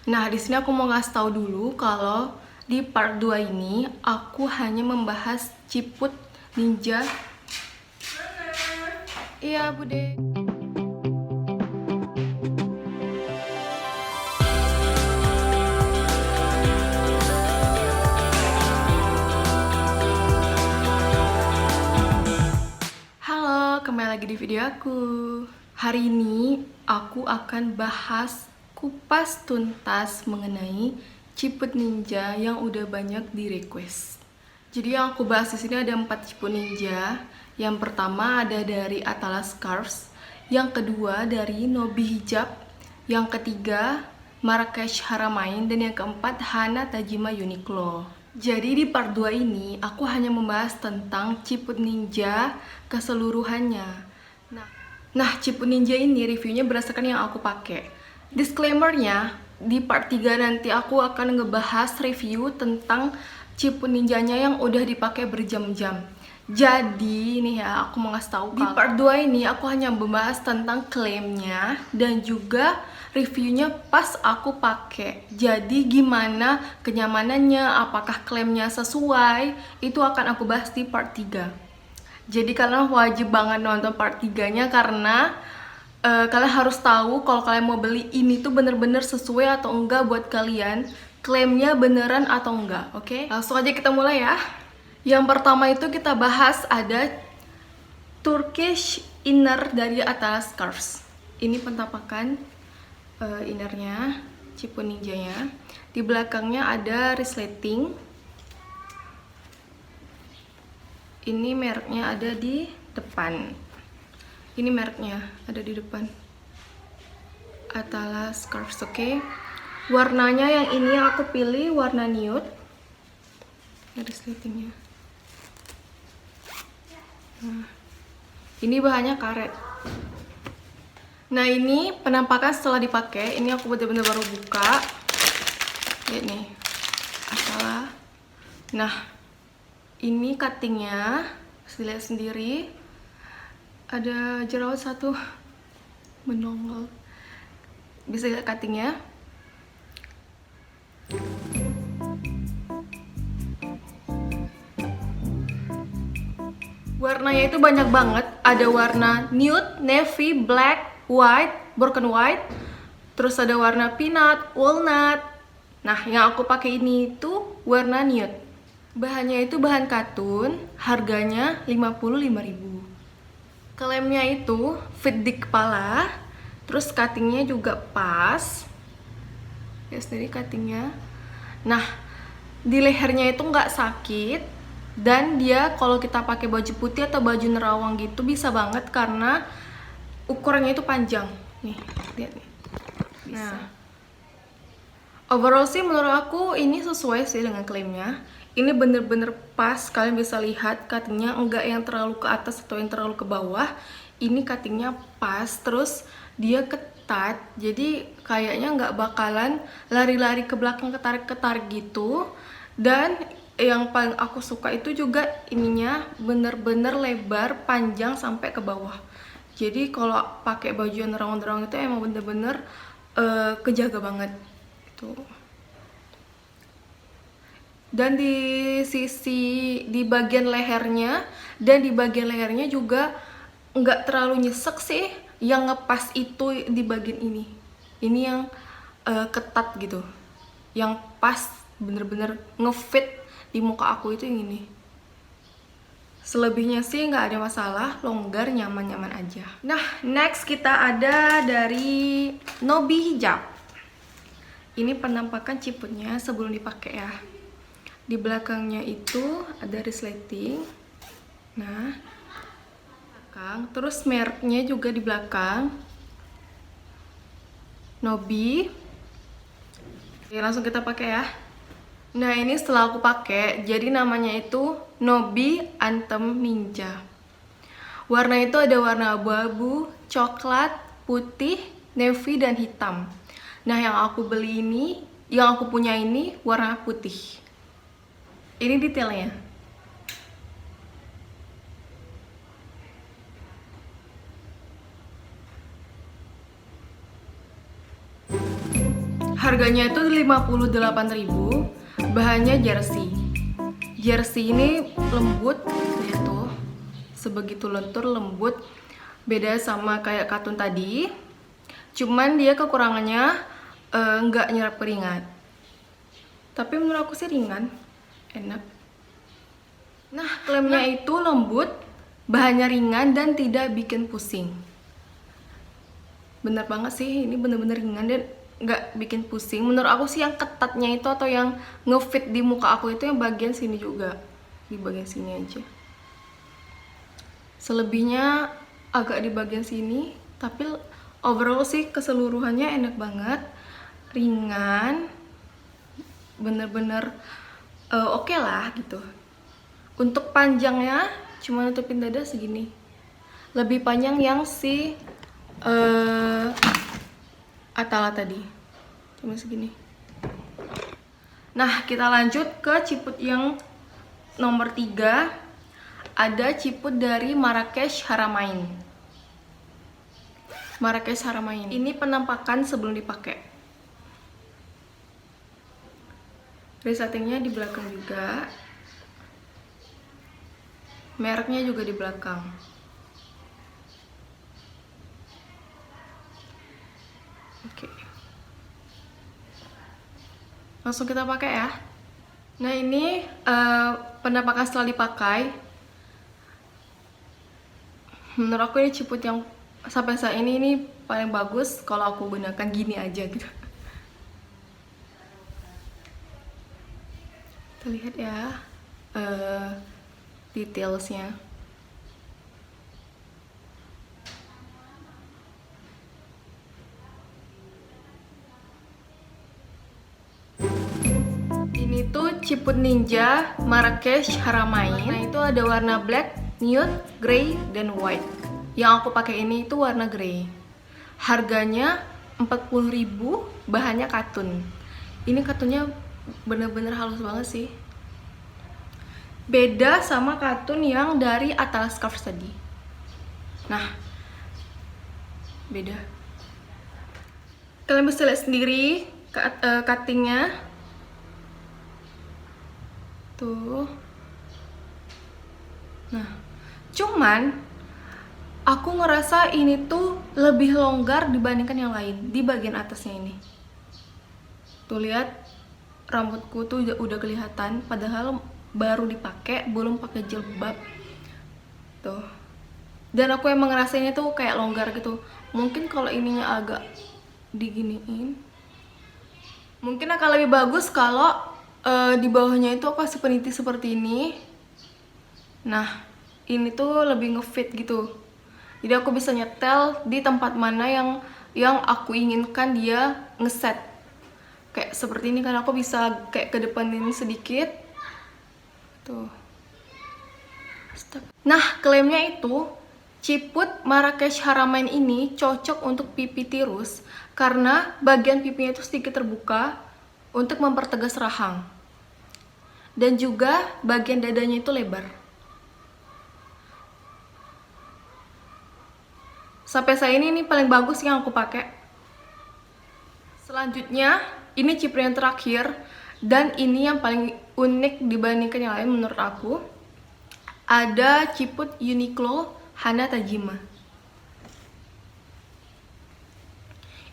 Nah, di sini aku mau ngasih tahu dulu kalau di part 2 ini aku hanya membahas Ciput Ninja. Iya, Bude. Halo, kembali lagi di video aku. Hari ini aku akan bahas kupas tuntas mengenai Ciput Ninja yang udah banyak di request. Jadi yang aku bahas di sini ada 4 Ciput Ninja. Yang pertama ada dari Atlas Scarves, yang kedua dari Nobi Hijab, yang ketiga Marrakesh Haramain, dan yang keempat Hana Tajima Uniqlo. Jadi di part 2 ini aku hanya membahas tentang Ciput Ninja keseluruhannya. Nah, Ciput Ninja ini reviewnya berdasarkan yang aku pakai. Disclaimernya, di part 3 nanti aku akan ngebahas review tentang Ciput Ninjanya yang udah dipakai berjam-jam. Jadi nih ya, aku mau ngasih tahu di part 2 ini aku hanya membahas tentang klaimnya dan juga reviewnya pas aku pakai. Jadi gimana kenyamanannya, apakah klaimnya sesuai, itu akan aku bahas di part 3. Jadi kalian wajib banget nonton part 3-nya karena kalian harus tahu kalau kalian mau beli ini tuh bener-bener sesuai atau enggak buat kalian, klaimnya beneran atau enggak. Oke? Langsung aja kita mulai ya. Yang pertama itu kita bahas ada Turkish inner dari Atlas Scarves. Ini penampakan innernya, Ciput Ninjanya. Di belakangnya ada resleting. Ini mereknya ada di depan. Ini mereknya ada di depan. Atlas Scarves, oke. Warnanya yang ini yang aku pilih warna nude. Ada resletingnya. Nah, ini bahannya karet. Nah, ini penampakan setelah dipakai. Ini aku bener-bener baru buka. Lihat nih. Masalah. Nah, ini cuttingnya. Bisa lihat sendiri. Ada jerawat satu menongol. Bisa lihat cuttingnya. Warnanya itu banyak banget. Ada warna nude, navy, black, white, broken white. Terus ada warna peanut, walnut. Nah, yang aku pakai ini itu warna nude. Bahannya itu bahan katun, harganya 55.000. Klaimnya itu fit di kepala, terus cuttingnya juga pas. Ya sendiri cuttingnya. Nah, di lehernya itu nggak sakit, dan dia kalau kita pakai baju putih atau baju nerawang gitu bisa banget karena ukurannya itu panjang. Nih, lihat nih. Nah, overall sih menurut aku ini sesuai sih dengan klaimnya. Ini bener-bener pas, kalian bisa lihat cuttingnya enggak yang terlalu ke atas atau yang terlalu ke bawah. Ini cuttingnya pas, terus dia ketat, jadi kayaknya nggak bakalan lari-lari ke belakang ketarik-ketarik gitu. Dan yang paling aku suka itu juga ininya bener-bener lebar, panjang sampai ke bawah. Jadi kalau pakai baju yang nerawang-nerawang itu emang bener-bener kejaga banget gitu. Dan di bagian lehernya dan di bagian lehernya juga nggak terlalu nyesek sih. Yang ngepas itu di bagian ini yang ketat gitu, yang pas bener-bener ngefit di muka aku itu yang ini. Selebihnya sih nggak ada masalah, longgar, nyaman-nyaman aja. Nah, next kita ada dari Nobi Hijab. Ini penampakan ciputnya sebelum dipakai ya. Di belakangnya itu ada resleting. Nah, belakang. Terus mereknya juga di belakang. Nobi. Oke, langsung kita pakai ya. Nah, ini setelah aku pakai, jadi namanya itu Nobi Anthem Ninja. Warna itu ada warna abu-abu, coklat, putih, navy, dan hitam. Nah, yang aku beli ini, yang aku punya ini warna putih. Ini detailnya. Harganya itu 58.000. Bahannya jersey. Jersey ini lembut, lihat tuh. Sebegitu lentur, lembut. Beda sama kayak katun tadi. Cuman dia kekurangannya nggak nyerap keringat. Tapi menurut aku sih ringan, enak. Nah, klemnya itu lembut, bahannya ringan dan tidak bikin pusing. Bener banget sih, ini bener-bener ringan dan nggak bikin pusing. Menurut aku sih yang ketatnya itu atau yang ngefit di muka aku itu yang bagian sini juga, di bagian sini aja. Selebihnya agak di bagian sini, tapi overall sih keseluruhannya enak banget, ringan, bener-bener oke lah gitu. Untuk panjangnya cuma nutupin dada segini, lebih panjang yang si Atala tadi, cuma segini. Nah, kita lanjut ke ciput yang nomor 3. Ada ciput dari Marrakesh Haramain. Marrakesh Haramain ini penampakan sebelum dipakai. Resletingnya di belakang juga, mereknya juga di belakang. Oke, langsung kita pakai ya. Nah, ini penampakan setelah dipakai. Menurut aku ini ciput yang sampai saat ini paling bagus kalau aku gunakan gini aja gitu. Kita lihat ya detailsnya. Ini tuh ciput ninja Marrakesh Haramain. Nah, itu ada warna black, nude, grey, dan white. Yang aku pakai ini itu warna grey. Harganya 40.000, bahannya katun. Ini katunnya bener-bener halus banget sih. Beda sama katun yang dari Atlas Scarf tadi. Nah, beda. Kalian bisa lihat sendiri cuttingnya. Tuh. Nah, cuman aku ngerasa ini tuh lebih longgar dibandingkan yang lain di bagian atasnya ini. Tuh lihat, rambutku tuh udah kelihatan padahal baru dipakai, belum pakai jilbab. Tuh. Dan aku emang ngerasainnya tuh kayak longgar gitu. Mungkin kalau ininya agak diginiin, mungkin akan lebih bagus kalau di bawahnya itu aku kasih peniti seperti ini. Nah, ini tuh lebih ngefit gitu. Jadi aku bisa nyetel di tempat mana yang aku inginkan dia ngeset. Kayak seperti ini kan, aku bisa kayak kedepanin sedikit. Tuh. Nah, klaimnya itu ciput Marrakesh Haramain ini cocok untuk pipi tirus karena bagian pipinya itu sedikit terbuka untuk mempertegas rahang. Dan juga bagian dadanya itu lebar. Sampai saat ini paling bagus yang aku pakai. Selanjutnya, ini ciput yang terakhir dan ini yang paling unik dibandingkan yang lain menurut aku. Ada ciput Uniqlo Hana Tajima.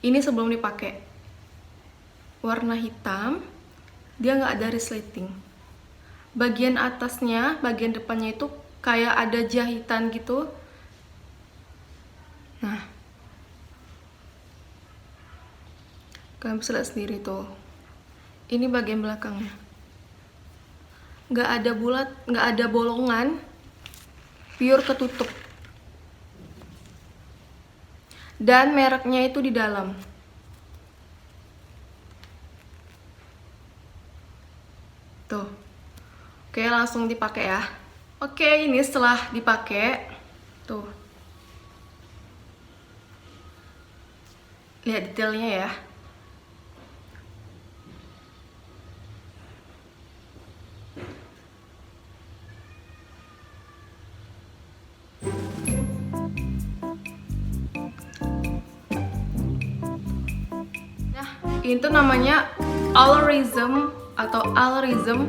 Ini sebelum dipakai. Warna hitam, dia nggak ada resleting. Bagian atasnya, bagian depannya itu kayak ada jahitan gitu. Nah, kalian bisa lihat sendiri tuh. Ini bagian belakangnya. Nggak ada bulat, nggak ada bolongan, pure ketutup. Dan mereknya itu di dalam. Tuh. Oke, langsung dipakai ya. Oke, ini setelah dipakai. Tuh. Lihat detailnya ya. Itu namanya Allerism atau Allerism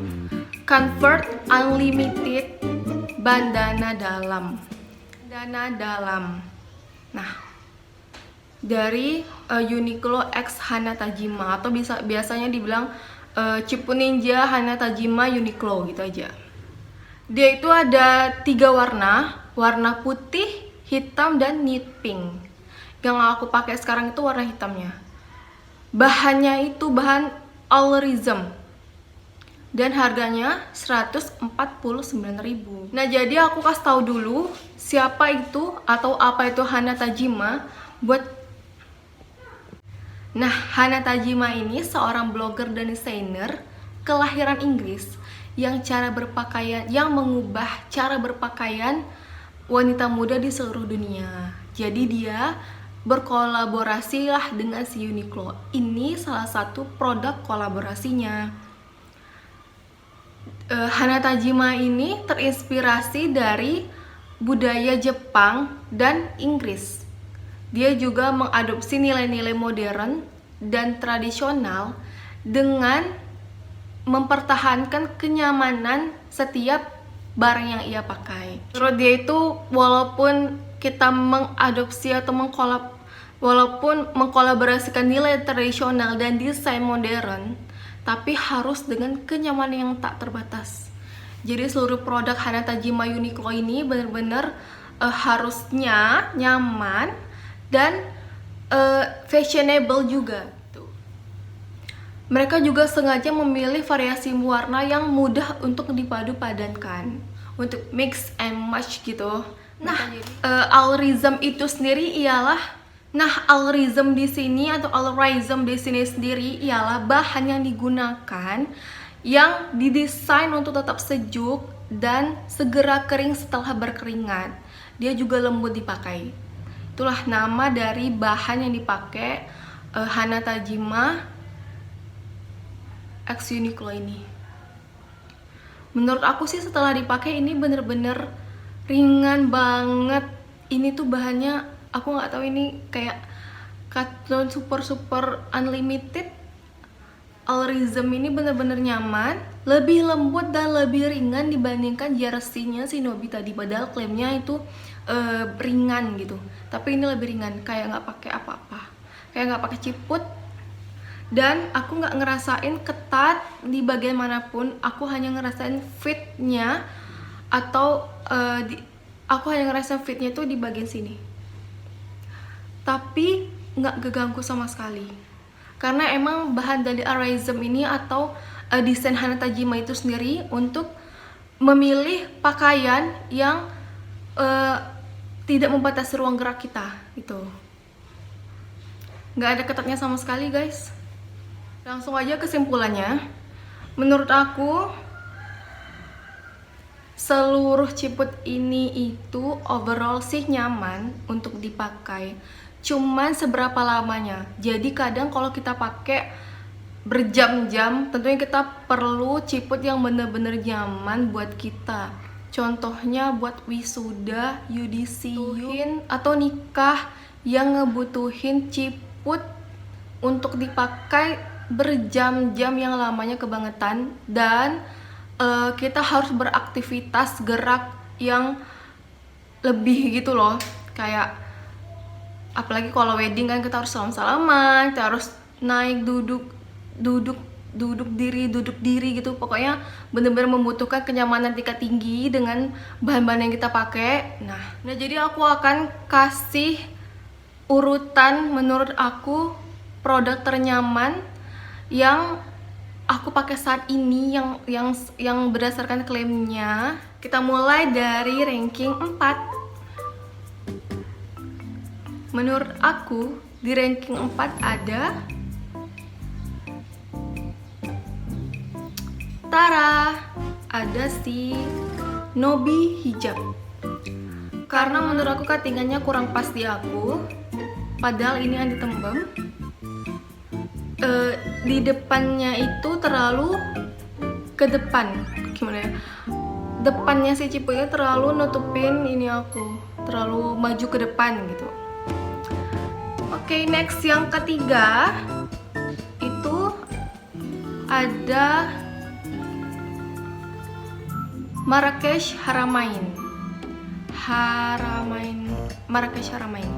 Convert Unlimited Bandana Dalam. Bandana dalam. Nah, dari Uniqlo X Hanatajima atau biasanya dibilang Ciput Ninja Hanatajima Uniqlo gitu aja. Dia itu ada 3 warna putih, hitam, dan nude pink. Yang aku pakai sekarang itu warna hitamnya. Bahannya itu bahan Allerism dan harganya 149.000. Nah, jadi aku kasih tahu dulu siapa itu atau apa itu Hanatajima buat. Nah, Hanatajima ini seorang blogger dan desainer kelahiran Inggris yang mengubah cara berpakaian wanita muda di seluruh dunia. Jadi dia berkolaborasi lah dengan si Uniqlo. Ini salah satu produk kolaborasinya. Hanatajima ini terinspirasi dari budaya Jepang dan Inggris. Dia juga mengadopsi nilai-nilai modern dan tradisional dengan mempertahankan kenyamanan setiap barang yang ia pakai. Menurut dia itu, walaupun kita mengadopsi atau mengkolaborasikan nilai tradisional dan desain modern, tapi harus dengan kenyamanan yang tak terbatas. Jadi seluruh produk Hanatajima Uniqlo ini benar-benar harusnya nyaman dan fashionable juga. Mereka juga sengaja memilih variasi warna yang mudah untuk dipadu-padankan, untuk mix and match gitu. Nah, Allerism itu sendiri Allerism di sini sendiri ialah bahan yang digunakan yang didesain untuk tetap sejuk dan segera kering setelah berkeringat. Dia juga lembut dipakai. Itulah nama dari bahan yang dipakai Hanatajima X Uniqlo ini. Menurut aku sih setelah dipakai ini bener-bener ringan banget. Ini tuh bahannya aku nggak tahu, ini kayak cotton super unlimited. Allerism ini bener-bener nyaman, lebih lembut dan lebih ringan dibandingkan jersey-nya Shinobi tadi. Padahal klaimnya itu ringan gitu, tapi ini lebih ringan, kayak nggak pakai apa-apa, kayak nggak pakai ciput. Dan aku nggak ngerasain ketat di bagian manapun, aku hanya ngerasain fitnya atau aku hanya ngerasain fitnya itu di bagian sini, tapi nggak keganggu sama sekali. Karena emang bahan dari Allerism ini atau desain Hanatajima itu sendiri untuk memilih pakaian yang tidak membatasi ruang gerak kita gitu. Nggak ada ketatnya sama sekali guys. Langsung aja kesimpulannya, menurut aku seluruh ciput ini itu overall sih nyaman untuk dipakai. Cuman seberapa lamanya. Jadi kadang kalau kita pakai berjam-jam, tentunya kita perlu ciput yang bener-bener nyaman buat kita. Contohnya buat wisuda, UDC, atau nikah yang ngebutuhin ciput untuk dipakai berjam-jam yang lamanya kebangetan, dan kita harus beraktivitas gerak yang lebih gitu loh. Kayak apalagi kalau wedding kan kita harus salam-salaman, kita harus naik duduk diri gitu. Pokoknya bener-bener membutuhkan kenyamanan tingkat tinggi dengan bahan-bahan yang kita pakai. Nah jadi aku akan kasih urutan menurut aku produk ternyaman yang aku pakai saat ini yang berdasarkan klaimnya. Kita mulai dari ranking 4. Menurut aku di ranking 4 ada si Nobi hijab. Karena menurut aku cuttingannya kurang pas di aku, padahal ini yang ditembem. Di depannya itu terlalu ke depan, gimana ya, depannya si ciputnya terlalu nutupin ini aku, terlalu maju ke depan gitu. Oke, next yang ketiga ada Marrakesh Haramain. Marrakesh Haramain.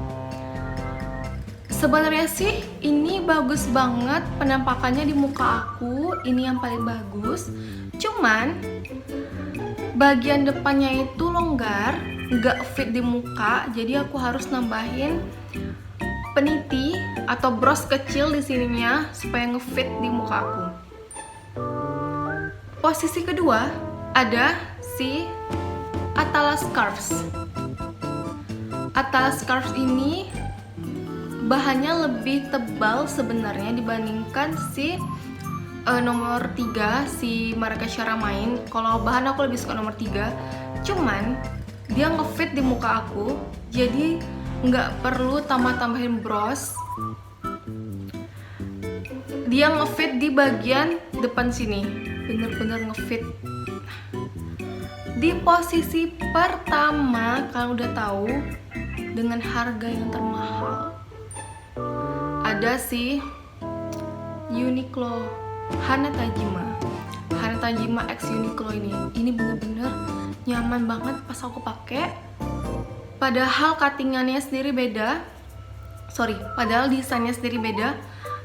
Sebenarnya sih ini bagus banget penampakannya di muka aku, ini yang paling bagus. Cuman bagian depannya itu longgar, nggak fit di muka, jadi aku harus nambahin peniti atau bros kecil di sininya supaya ngefit di muka aku. Posisi kedua ada si Atlas Scarves. Atlas Scarves ini bahannya lebih tebal sebenarnya dibandingkan si nomor 3 si Marrakesh Haramain. Kalau bahan aku lebih suka nomor 3, cuman dia ngefit di muka aku, jadi nggak perlu tambah-tambahin bros. Dia ngefit di bagian depan sini, bener-bener ngefit. Di posisi pertama, kalian udah tahu, dengan harga yang termahal, ada si Uniqlo Hanatajima X Uniqlo ini. Ini bener-bener nyaman banget pas aku pakai. Padahal cuttingannya sendiri beda. Padahal desainnya sendiri beda.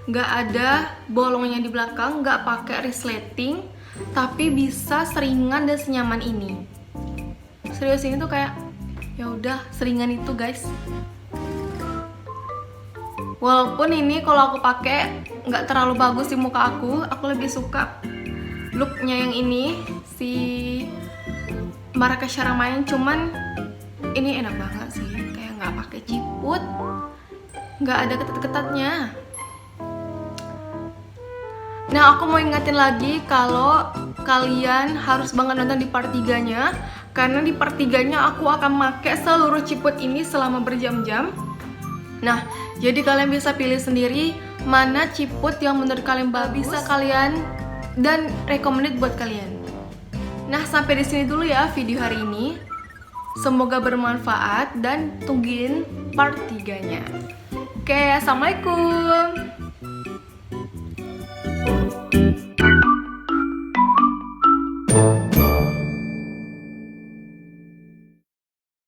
Nggak ada bolongnya di belakang, nggak pakai resleting, tapi bisa seringan dan senyaman ini. Serius, ini tuh kayak ya udah seringan itu guys. Walaupun ini kalau aku pakai nggak terlalu bagus di muka aku lebih suka looknya yang ini si Marrakesh Haramain. Cuman ini enak banget sih, kayak nggak pakai ciput, nggak ada ketat-ketatnya. Nah, aku mau ingetin lagi kalau kalian harus banget nonton di part 3-nya, karena di part 3-nya aku akan pakai seluruh ciput ini selama berjam-jam. Nah, jadi kalian bisa pilih sendiri mana ciput yang menurut kalian bagus, bisa kalian dan recommended buat kalian. Nah, sampai di sini dulu ya video hari ini. Semoga bermanfaat dan tungguin part 3-nya. Oke, assalamualaikum.